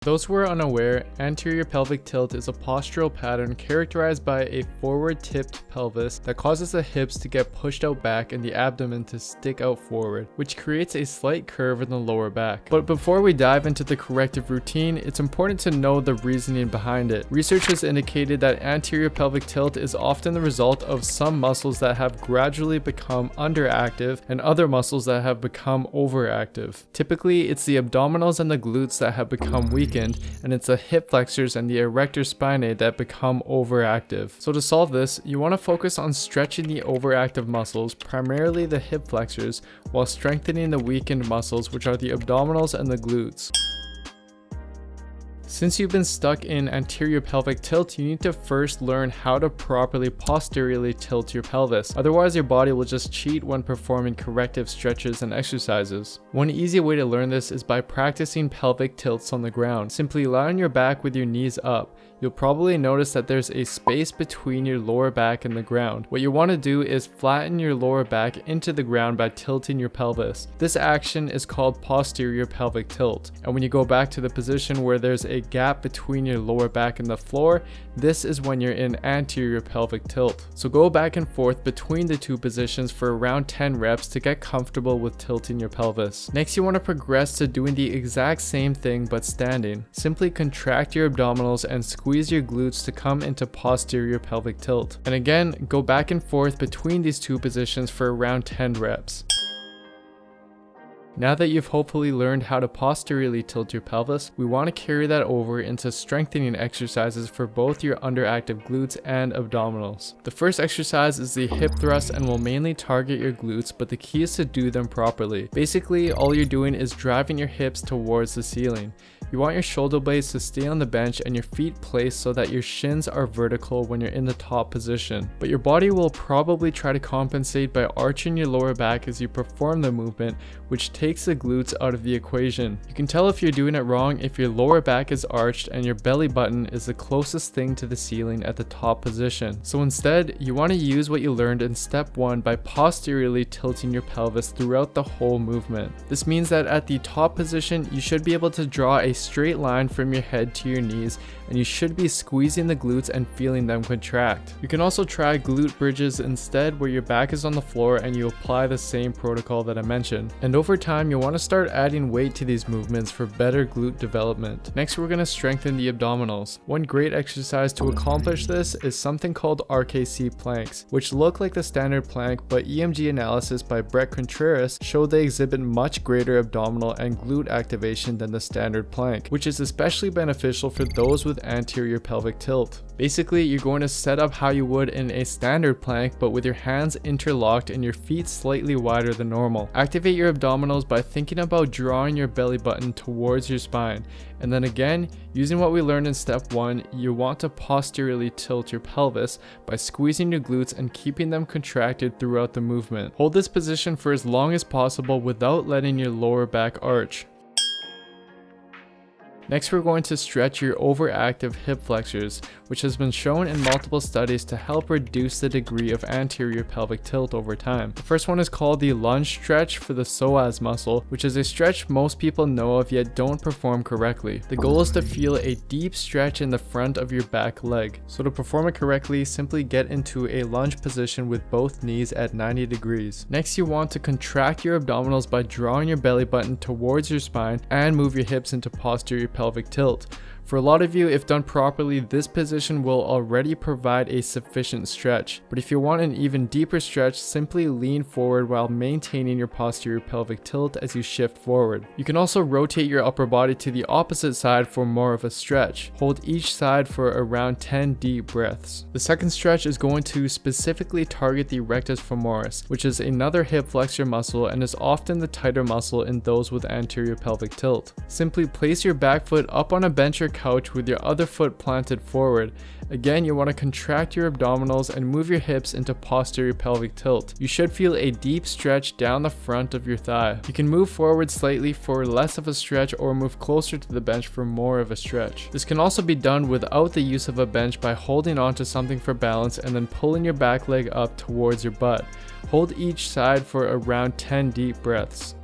Those who are unaware, anterior pelvic tilt is a postural pattern characterized by a forward-tipped pelvis that causes the hips to get pushed out back and the abdomen to stick out forward, which creates a slight curve in the lower back. But before we dive into the corrective routine, it's important to know the reasoning behind it. Research has indicated that anterior pelvic tilt is often the result of some muscles that have gradually become underactive and other muscles that have become overactive. Typically, it's the abdominals and the glutes that have become weak, and it's the hip flexors and the erector spinae that become overactive. So to solve this, you want to focus on stretching the overactive muscles, primarily the hip flexors, while strengthening the weakened muscles, which are the abdominals and the glutes. Since you've been stuck in anterior pelvic tilt, you need to first learn how to properly posteriorly tilt your pelvis. Otherwise, your body will just cheat when performing corrective stretches and exercises. One easy way to learn this is by practicing pelvic tilts on the ground. Simply lie on your back with your knees up. You'll probably notice that there's a space between your lower back and the ground. What you want to do is flatten your lower back into the ground by tilting your pelvis. This action is called posterior pelvic tilt. And when you go back to the position where there's a gap between your lower back and the floor, this is when you're in anterior pelvic tilt. So go back and forth between the two positions for around 10 reps to get comfortable with tilting your pelvis. Next, you want to progress to doing the exact same thing but standing. Simply contract your abdominals and squeeze your glutes to come into posterior pelvic tilt. And again, go back and forth between these two positions for around 10 reps. Now that you've hopefully learned how to posteriorly tilt your pelvis, we want to carry that over into strengthening exercises for both your underactive glutes and abdominals. The first exercise is the hip thrust and will mainly target your glutes, but the key is to do them properly. Basically, all you're doing is driving your hips towards the ceiling. You want your shoulder blades to stay on the bench and your feet placed so that your shins are vertical when you're in the top position. But your body will probably try to compensate by arching your lower back as you perform the movement, which takes the glutes out of the equation. You can tell if you're doing it wrong if your lower back is arched and your belly button is the closest thing to the ceiling at the top position. So instead, you want to use what you learned in step 1 by posteriorly tilting your pelvis throughout the whole movement. This means that at the top position, you should be able to draw a straight line from your head to your knees, and you should be squeezing the glutes and feeling them contract. You can also try glute bridges instead, where your back is on the floor and you apply the same protocol that I mentioned. And over time, you'll want to start adding weight to these movements for better glute development. Next, we're going to strengthen the abdominals. One great exercise to accomplish this is something called Rkc Planks, which look like the standard plank, but EMG analysis by Brett Contreras showed they exhibit much greater abdominal and glute activation than the standard plank, which is especially beneficial for those with anterior pelvic tilt. Basically, you're going to set up how you would in a standard plank, but with your hands interlocked and your feet slightly wider than normal. Activate your abdominals by thinking about drawing your belly button towards your spine. And then again, using what we learned in step 1, you want to posteriorly tilt your pelvis by squeezing your glutes and keeping them contracted throughout the movement. Hold this position for as long as possible without letting your lower back arch. Next, we're going to stretch your overactive hip flexors, which has been shown in multiple studies to help reduce the degree of anterior pelvic tilt over time. The first one is called the lunge stretch for the psoas muscle, which is a stretch most people know of yet don't perform correctly. The goal is to feel a deep stretch in the front of your back leg. So to perform it correctly, simply get into a lunge position with both knees at 90 degrees. Next, you want to contract your abdominals by drawing your belly button towards your spine and move your hips into posterior pelvic tilt. For a lot of you, if done properly, this position will already provide a sufficient stretch. But if you want an even deeper stretch, simply lean forward while maintaining your posterior pelvic tilt as you shift forward. You can also rotate your upper body to the opposite side for more of a stretch. Hold each side for around 10 deep breaths. The second stretch is going to specifically target the rectus femoris, which is another hip flexor muscle and is often the tighter muscle in those with anterior pelvic tilt. Simply place your back foot up on a bench or couch with your other foot planted forward. Again, you want to contract your abdominals and move your hips into posterior pelvic tilt. You should feel a deep stretch down the front of your thigh. You can move forward slightly for less of a stretch or move closer to the bench for more of a stretch. This can also be done without the use of a bench by holding onto something for balance and then pulling your back leg up towards your butt. Hold each side for around 10 deep breaths.